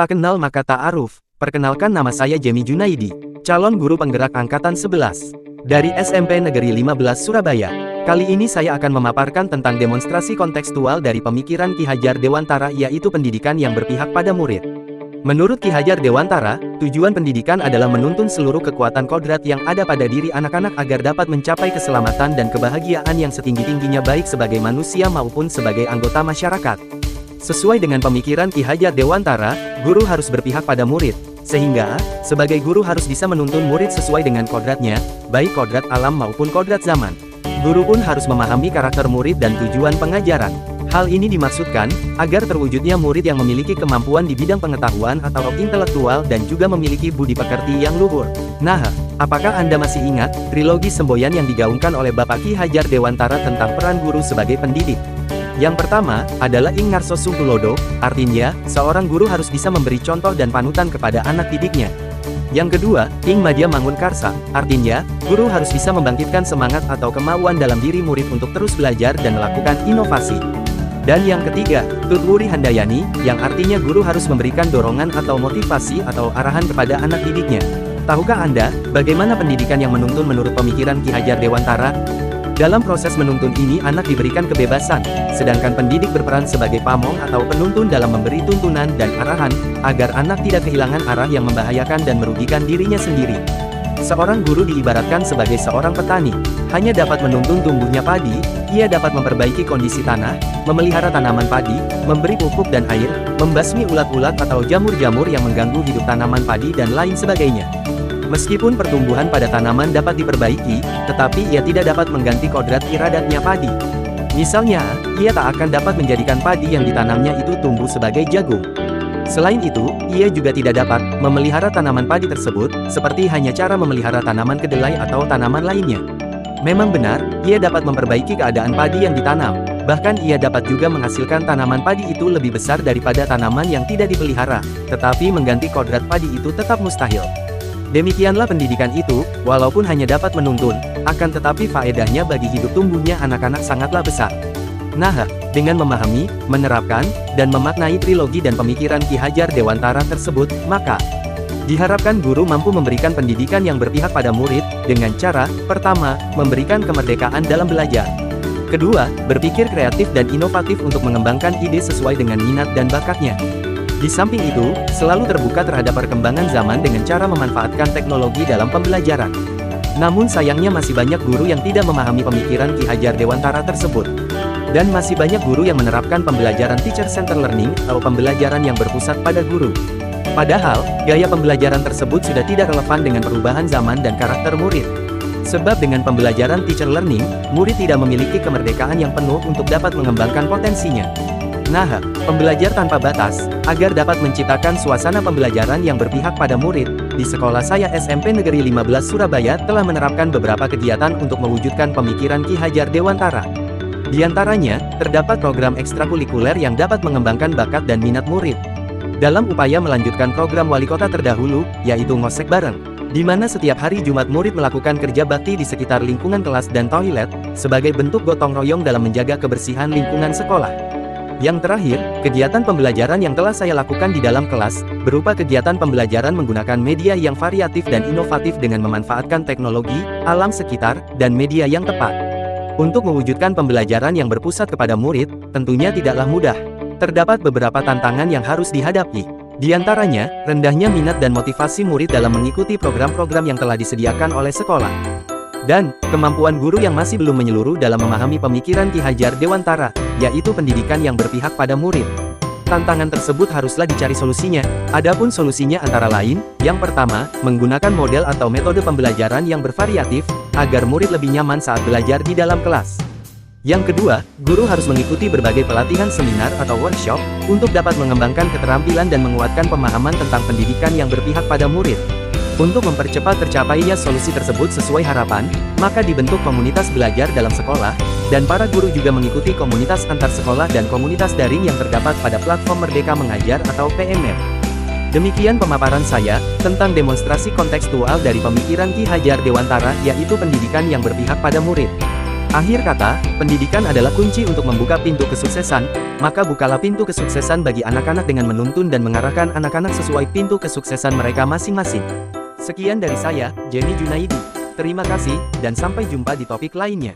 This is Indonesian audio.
Tak kenal maka tak aruf. Perkenalkan, nama saya Jemi Junaidi, calon guru penggerak angkatan 11 dari SMP Negeri 15 Surabaya. Kali ini saya akan memaparkan tentang demonstrasi kontekstual dari pemikiran Ki Hajar Dewantara, yaitu pendidikan yang berpihak pada murid. Menurut Ki Hajar Dewantara, tujuan pendidikan adalah menuntun seluruh kekuatan kodrat yang ada pada diri anak-anak agar dapat mencapai keselamatan dan kebahagiaan yang setinggi-tingginya, baik sebagai manusia maupun sebagai anggota masyarakat. Sesuai dengan pemikiran Ki Hajar Dewantara, guru harus berpihak pada murid, sehingga sebagai guru harus bisa menuntun murid sesuai dengan kodratnya, baik kodrat alam maupun kodrat zaman. Guru pun harus memahami karakter murid dan tujuan pengajaran. Hal ini dimaksudkan agar terwujudnya murid yang memiliki kemampuan di bidang pengetahuan atau intelektual dan juga memiliki budi pekerti yang luhur. Nah, apakah Anda masih ingat trilogi semboyan yang digaungkan oleh Bapak Ki Hajar Dewantara tentang peran guru sebagai pendidik? Yang pertama adalah Ing Ngarso Sung Tulodo, artinya seorang guru harus bisa memberi contoh dan panutan kepada anak didiknya. Yang kedua, Ing Madya Mangun Karsa, artinya guru harus bisa membangkitkan semangat atau kemauan dalam diri murid untuk terus belajar dan melakukan inovasi. Dan yang ketiga, Tutwuri Handayani, yang artinya guru harus memberikan dorongan atau motivasi atau arahan kepada anak didiknya. Tahukah Anda bagaimana pendidikan yang menuntun menurut pemikiran Ki Hajar Dewantara? Dalam proses menuntun ini anak diberikan kebebasan, sedangkan pendidik berperan sebagai pamong atau penuntun dalam memberi tuntunan dan arahan, agar anak tidak kehilangan arah yang membahayakan dan merugikan dirinya sendiri. Seorang guru diibaratkan sebagai seorang petani, hanya dapat menuntun tumbuhnya padi, ia dapat memperbaiki kondisi tanah, memelihara tanaman padi, memberi pupuk dan air, membasmi ulat-ulat atau jamur-jamur yang mengganggu hidup tanaman padi dan lain sebagainya. Meskipun pertumbuhan pada tanaman dapat diperbaiki, tetapi ia tidak dapat mengganti kodrat iradatnya padi. Misalnya, ia tak akan dapat menjadikan padi yang ditanamnya itu tumbuh sebagai jagung. Selain itu, ia juga tidak dapat memelihara tanaman padi tersebut, seperti hanya cara memelihara tanaman kedelai atau tanaman lainnya. Memang benar, ia dapat memperbaiki keadaan padi yang ditanam, bahkan ia dapat juga menghasilkan tanaman padi itu lebih besar daripada tanaman yang tidak dipelihara, tetapi mengganti kodrat padi itu tetap mustahil. Demikianlah pendidikan itu, walaupun hanya dapat menuntun, akan tetapi faedahnya bagi hidup tumbuhnya anak-anak sangatlah besar. Nah, dengan memahami, menerapkan, dan memaknai trilogi dan pemikiran Ki Hajar Dewantara tersebut, maka diharapkan guru mampu memberikan pendidikan yang berpihak pada murid, dengan cara, pertama, memberikan kemerdekaan dalam belajar. Kedua, berpikir kreatif dan inovatif untuk mengembangkan ide sesuai dengan minat dan bakatnya. Di samping itu, selalu terbuka terhadap perkembangan zaman dengan cara memanfaatkan teknologi dalam pembelajaran. Namun sayangnya masih banyak guru yang tidak memahami pemikiran Ki Hajar Dewantara tersebut. Dan masih banyak guru yang menerapkan pembelajaran teacher-centered learning atau pembelajaran yang berpusat pada guru. Padahal, gaya pembelajaran tersebut sudah tidak relevan dengan perubahan zaman dan karakter murid. Sebab dengan pembelajaran teacher learning, murid tidak memiliki kemerdekaan yang penuh untuk dapat mengembangkan potensinya. Nah, pembelajar tanpa batas, agar dapat menciptakan suasana pembelajaran yang berpihak pada murid, di sekolah saya SMP Negeri 15 Surabaya telah menerapkan beberapa kegiatan untuk mewujudkan pemikiran Ki Hajar Dewantara. Di antaranya, terdapat program ekstrakurikuler yang dapat mengembangkan bakat dan minat murid. Dalam upaya melanjutkan program wali kota terdahulu, yaitu Ngosek Bareng, di mana setiap hari Jumat murid melakukan kerja bakti di sekitar lingkungan kelas dan toilet, sebagai bentuk gotong royong dalam menjaga kebersihan lingkungan sekolah. Yang terakhir, kegiatan pembelajaran yang telah saya lakukan di dalam kelas, berupa kegiatan pembelajaran menggunakan media yang variatif dan inovatif dengan memanfaatkan teknologi, alam sekitar, dan media yang tepat. Untuk mewujudkan pembelajaran yang berpusat kepada murid, tentunya tidaklah mudah. Terdapat beberapa tantangan yang harus dihadapi. Di antaranya, rendahnya minat dan motivasi murid dalam mengikuti program-program yang telah disediakan oleh sekolah. Dan, kemampuan guru yang masih belum menyeluruh dalam memahami pemikiran Ki Hajar Dewantara, yaitu pendidikan yang berpihak pada murid. Tantangan tersebut haruslah dicari solusinya. Adapun solusinya antara lain, yang pertama, menggunakan model atau metode pembelajaran yang bervariatif, agar murid lebih nyaman saat belajar di dalam kelas. Yang kedua, guru harus mengikuti berbagai pelatihan seminar atau workshop, untuk dapat mengembangkan keterampilan dan menguatkan pemahaman tentang pendidikan yang berpihak pada murid. Untuk mempercepat tercapainya solusi tersebut sesuai harapan, maka dibentuk komunitas belajar dalam sekolah, dan para guru juga mengikuti komunitas antar sekolah dan komunitas daring yang terdapat pada platform Merdeka Mengajar atau PMM. Demikian pemaparan saya tentang demonstrasi kontekstual dari pemikiran Ki Hajar Dewantara, yaitu pendidikan yang berpihak pada murid. Akhir kata, pendidikan adalah kunci untuk membuka pintu kesuksesan, maka bukalah pintu kesuksesan bagi anak-anak dengan menuntun dan mengarahkan anak-anak sesuai pintu kesuksesan mereka masing-masing. Sekian dari saya, Jamie Junaidi. Terima kasih, dan sampai jumpa di topik lainnya.